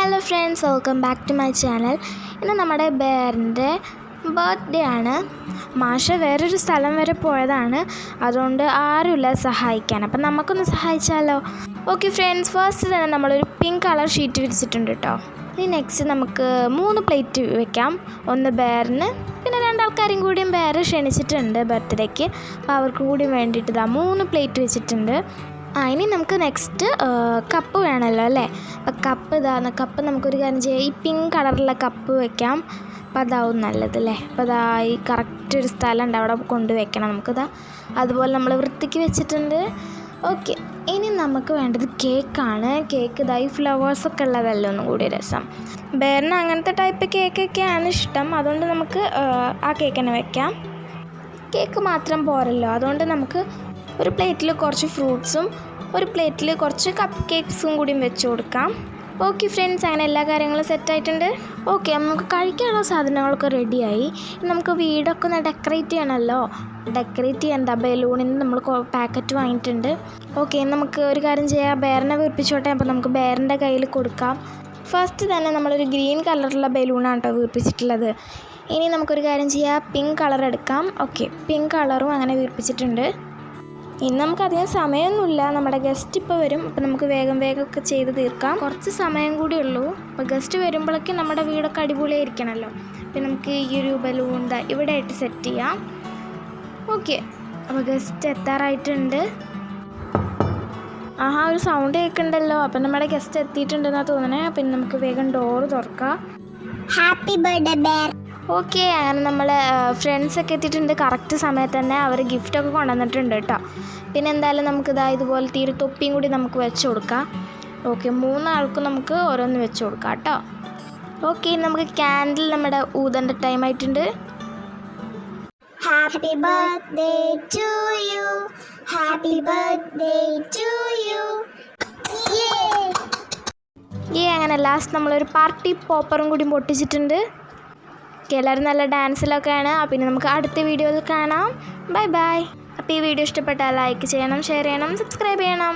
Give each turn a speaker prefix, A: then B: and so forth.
A: Hello friends, welcome back to my channel. ഇന്ന് നമ്മുടെ ബെയറിൻ്റെ birthday ആണ്. മാഷ വേറൊരു സ്ഥലം വരെ പോയതാണ്, അതുകൊണ്ട് ആരുമില്ല സഹായിക്കാൻ. അപ്പം നമുക്കൊന്ന് സഹായിച്ചാലോ? ഓക്കെ ഫ്രണ്ട്സ്, ഫസ്റ്റ് തന്നെ നമ്മളൊരു പിങ്ക് കളർ ഷീറ്റ് വിരിച്ചിട്ടുണ്ട് കേട്ടോ. ഇനി നെക്സ്റ്റ് നമുക്ക് 3 പ്ലേറ്റ് വെക്കാം. ഒന്ന് ബെയറിന്, പിന്നെ 2 ആൾക്കാരും കൂടിയും ബെയർ ക്ഷണിച്ചിട്ടുണ്ട് ബർത്ത്ഡേക്ക്. അപ്പോൾ അവർക്ക് കൂടി വേണ്ടിയിട്ട് 3 പ്ലേറ്റ് വെച്ചിട്ടുണ്ട്. ഇനി നമുക്ക് നെക്സ്റ്റ് കപ്പ് വേണമല്ലോ അല്ലേ? അപ്പോൾ കപ്പ് നമുക്കൊരു കാര്യം ചെയ്യാം, ഈ പിങ്ക് കളറുള്ള കപ്പ് വെക്കാം. അപ്പോൾ അതാവും നല്ലത് അല്ലേ? അപ്പോൾ ഈ കറക്റ്റ് ഒരു സ്ഥലം ഉണ്ട്, അവിടെ കൊണ്ടുവയ്ക്കണം നമുക്കിതാ. അതുപോലെ നമ്മൾ വൃത്തിക്ക് വെച്ചിട്ടുണ്ട്. ഓക്കെ, ഇനി നമുക്ക് വേണ്ടത് കേക്കാണ്. കേക്ക് ഈ ഫ്ലവേഴ്സൊക്കെ ഉള്ളതല്ലേ ഒന്നും കൂടി രസം. ബെയറിന് അങ്ങനത്തെ ടൈപ്പ് കേക്കൊക്കെയാണ് ഇഷ്ടം, അതുകൊണ്ട് നമുക്ക് ആ കേക്ക് തന്നെ വെക്കാം. കേക്ക് മാത്രം പോരല്ലോ, അതുകൊണ്ട് നമുക്ക് ഒരു പ്ലേറ്റിൽ കുറച്ച് ഫ്രൂട്ട്സും ഒരു പ്ലേറ്റിൽ കുറച്ച് കപ്പ് കേക്ക്സും കൂടിയും വെച്ച് കൊടുക്കാം. ഓക്കെ ഫ്രണ്ട്സ്, അങ്ങനെ എല്ലാ കാര്യങ്ങളും സെറ്റായിട്ടുണ്ട്. ഓക്കെ, നമുക്ക് കഴിക്കാനുള്ള സാധനങ്ങളൊക്കെ റെഡിയായി. നമുക്ക് വീടൊക്കെ ഒന്ന് ഡെക്കറേറ്റ് ചെയ്യണമല്ലോ. ഡെക്കറേറ്റ് ചെയ്യേണ്ട ബലൂണിന് നമ്മൾ പാക്കറ്റ് വാങ്ങിയിട്ടുണ്ട്. ഓക്കെ, നമുക്ക് ഒരു കാര്യം ചെയ്യാം, ബെയറിനെ വീർപ്പിച്ചോട്ടെ. അപ്പോൾ നമുക്ക് ബെയറിൻ്റെ കയ്യിൽ കൊടുക്കാം. ഫസ്റ്റ് തന്നെ നമ്മളൊരു ഗ്രീൻ കളറുള്ള ബലൂണാണ് കേട്ടോ വീർപ്പിച്ചിട്ടുള്ളത്. ഇനി നമുക്കൊരു കാര്യം ചെയ്യാം, പിങ്ക് കളർ എടുക്കാം. ഓക്കെ, പിങ്ക് കളറും അങ്ങനെ വീർപ്പിച്ചിട്ടുണ്ട്. ഇനി നമുക്കധികം സമയമൊന്നുമില്ല, നമ്മുടെ ഗസ്റ്റ് ഇപ്പോൾ വരും. അപ്പോൾ നമുക്ക് വേഗം ഒക്കെ ചെയ്ത് തീർക്കാം. കുറച്ച് സമയം കൂടി ഉള്ളൂ. അപ്പോൾ ഗസ്റ്റ് വരുമ്പോഴേക്ക് നമ്മുടെ വീടൊക്കെ അടിപൊളിയായിരിക്കണമല്ലോ. പിന്നെ നമുക്ക് ഈ ഒരു ബലൂൺ ഇവിടെ ആയിട്ട് സെറ്റ് ചെയ്യാം. ഓക്കെ, അപ്പോൾ ഗസ്റ്റ് എത്താറായിട്ടുണ്ട്. ഒരു സൗണ്ട് കേൾക്കുന്നുണ്ടല്ലോ. അപ്പം നമ്മുടെ ഗസ്റ്റ് എത്തിയിട്ടുണ്ടെന്നാണ് തോന്നണേ. പിന്നെ നമുക്ക് വേഗം ഡോറ് തുറക്കാം.
B: Happy birthday bear.
A: ഓക്കെ, അങ്ങനെ നമ്മൾ ഫ്രണ്ട്സൊക്കെ എത്തിയിട്ടുണ്ട്. കറക്റ്റ് സമയത്ത് തന്നെ അവർ ഗിഫ്റ്റൊക്കെ കൊണ്ടുവന്നിട്ടുണ്ട് കേട്ടോ. പിന്നെ എന്തായാലും നമുക്ക് ഇതുപോലത്തെ ഒരു തൊപ്പിയും കൂടി നമുക്ക് വെച്ച് കൊടുക്കാം. ഓക്കെ, 3 ആൾക്കും നമുക്ക് ഓരോന്ന് വെച്ച് കൊടുക്കാം കേട്ടോ. ഓക്കെ, നമുക്ക് ക്യാൻഡിൽ നമ്മുടെ ഊതേണ്ട ടൈം ആയിട്ടുണ്ട്.
B: Happy birthday to you, happy birthday to you.
A: അങ്ങനെ ലാസ്റ്റ് നമ്മളൊരു പാർട്ടി പോപ്പറും കൂടി പൊട്ടിച്ചിട്ടുണ്ട്. എല്ലാവരും നല്ല ഡാൻസിലൊക്കെയാണ്. പിന്നെ നമുക്ക് അടുത്ത വീഡിയോയിൽ കാണാം. Bye bye. അപ്പോൾ ഈ വീഡിയോ ഇഷ്ടപ്പെട്ടാൽ ലൈക്ക് ചെയ്യണം, ഷെയർ ചെയ്യണം, സബ്സ്ക്രൈബ് ചെയ്യണം.